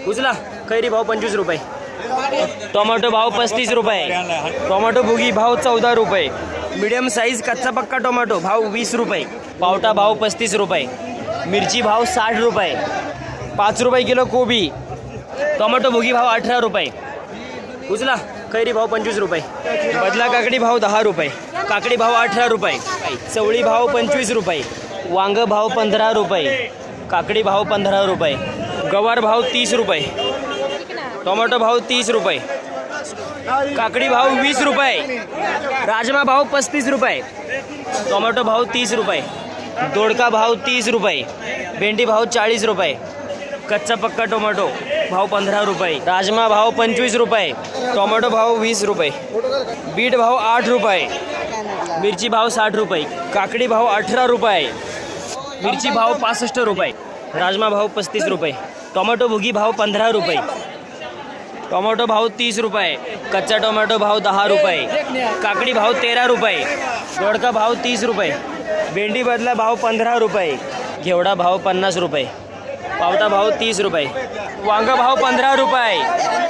उचला. कैरी भाव 25 रुपये. टोमॅटो भाव 35 रुपये. टोमॅटो भुगी भाव 14 रुपये. मीडियम साईज कच्चा पक्का टोमॅटो भाव 20 रुपये. पावटा भाव 35 रुपये. मिरची भाव 60 रुपये. 5 रुपये किलो कोबी. टोमॅटो भुगी भाव 18 रुपये. उचला. कैरी भाव 25 रुपये. बदला काकडी भाव 10 रुपये. काकडी भाव 18 रुपये. चवळी भाव 25 रुपये. वांग भाव 15 रुपये. काकडी भाव 15 रुपये. गवार भाव 30 रुपये. टोमॅटो भाव 30 रुपये. काकडी भाव 20 रुपये. राजमा भाव 35 रुपये. टोमॅटो भाव 30 रुपये. दोडका भाव 30 रुपये. भेंडी भाव 40 रुपये. कच्चा पक्का टोमॅटो भाव 15 रुपये. राजमा भाव 25 रुपये. टोमॅटो भाव 20 रुपये. बीट भाव 8 रुपये. मिरची भाव 60 रुपये. काकडी भाव 18 रुपये. मिरची भाव 65 रुपये. राजमा भाव 35 रुपये. टोमॅटो भुगी भाव 15 रुपये. टोमॅटो भाव 30 रुपये. कच्चा टोमॅटो भाव 10 रुपये. काकडी भाव 13 रुपये. दोडका भाव 30 रुपये. भेंडी बदला भाव 15 रुपये. घेवडा भाव 50 रुपये. पावटा भाव 30 रुपये. वांग भाव 15 रुपये.